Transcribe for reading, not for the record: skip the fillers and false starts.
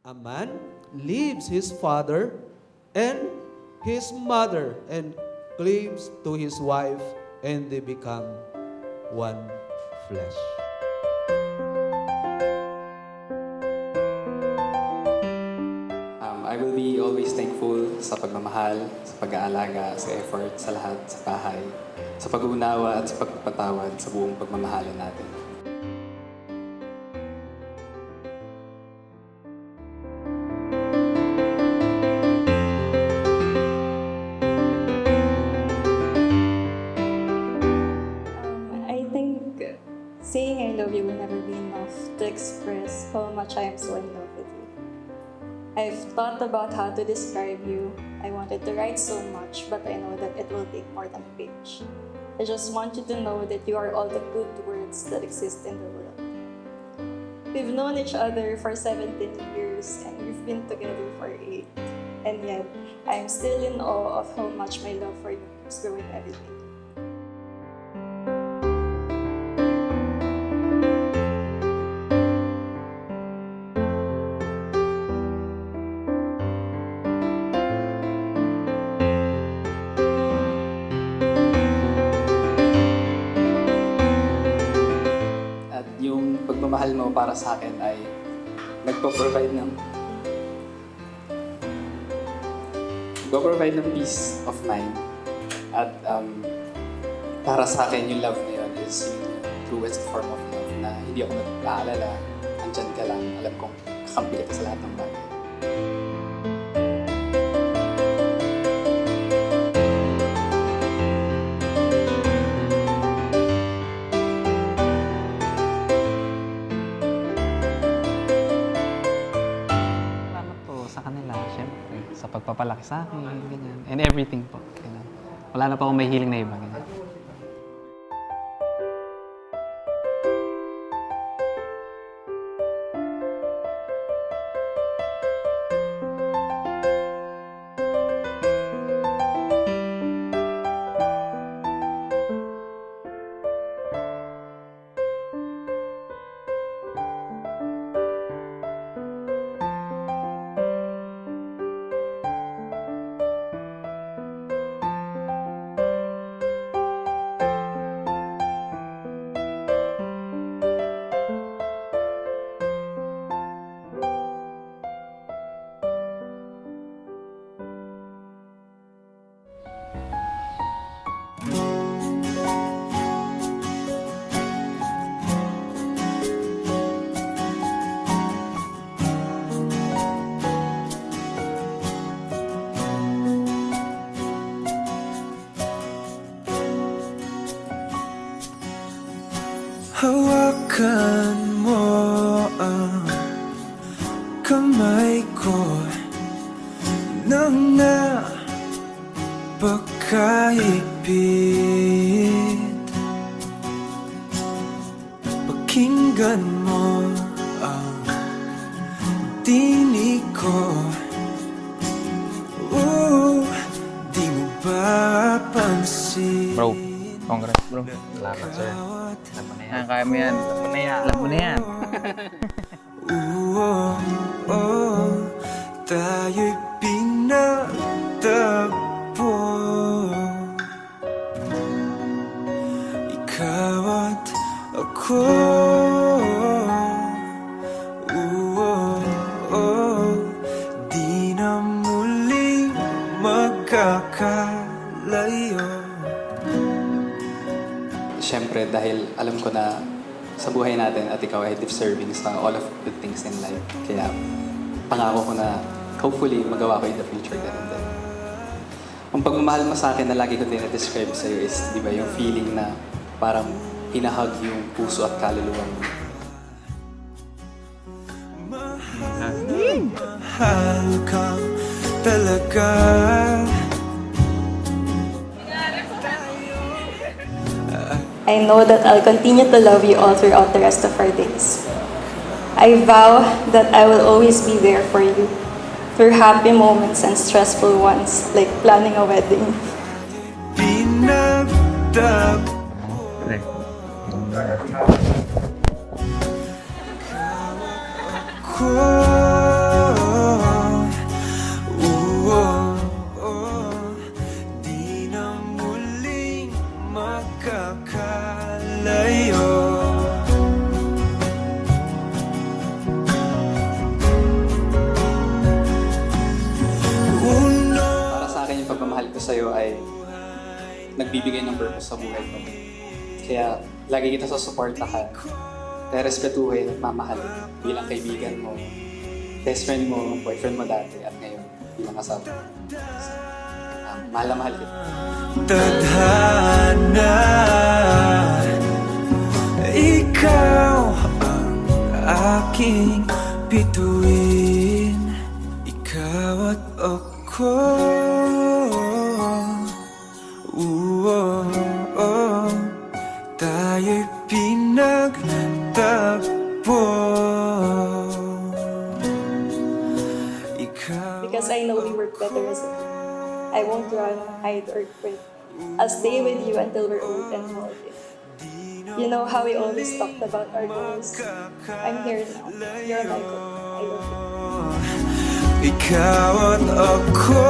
A man leaves his father and his mother and cleaves to his wife, and they become one flesh. I will be always thankful sa pagmamahal, sa pag-aalaga, sa effort, sa lahat, sa bahay, sa pag-uunawa at sa pagpapatawad sa buong pagmamahalan natin. I think saying I love you will never be enough to express how much I am so in love with you. I've thought about how to describe you. I wanted to write so much, but I know that it will take more than a page. I just want you to know that you are all the good words that exist in the world. We've known each other for 17 years and we've been together for 8. And yet, I am still in awe of how much my love for you is growing every day. At yung pagmamahal mo para sa akin ay nagpo-provide ng peace of mind. At para sa akin, yung love na yun is yung truest form of love na hindi ako nag-aalala, andyan ka lang, alam kong kakampi kita sa lahat ng bagay. Salamat po sa kanila, syempre, sa pagpapalaki sa akin, ganyan. And everything po. Ganyan. Wala na po akong may hiling na iba. Ganyan. Hawakan mo ang kamay ko nang napakaipit. Pakinggan mo ang tinig ko. Di mo ba pansin? Bro, congrats bro. Salamat sir. Alam mo na yan. Kaya mo yan. Alam mo na yan. Alam mo na yan. Tayo'y pinagtagpo. Ikaw at ako. Di na muling magkakalayo. Siyempre, dahil alam ko na sa buhay natin at ikaw ay deserving sa all of good things in life. Kaya pangako ko na hopefully magawa ko in the future ganun din. Ang pagmamahal mo sa akin na lagi ko din na-describe sa'yo is, di ba, yung feeling na parang hinahag yung puso at kaluluwa mo. Mahal kang talaga. I know that I'll continue to love you all throughout the rest of our days. I vow that I will always be there for you through happy moments and stressful ones, like planning a wedding. Ko sa'yo ay nagbibigay ng purpose sa buhay ko. Kaya lagi kita susuportahan, kaya respetuhin at mamahalin bilang kaibigan mo, best friend mo, boyfriend mo dati at ngayon bilang asawa mo. Mahal na mahal kita. Tadhana, ikaw ang aking bituin. Ikaw at ako, tayo'y pinagtagpo. Because I know we work better as a team. I won't run, hide, or quit. I'll stay with you until we're old and molded. You know how we always talked about our goals. I'm here now. You're my goal. I love you. Ikaw at ako,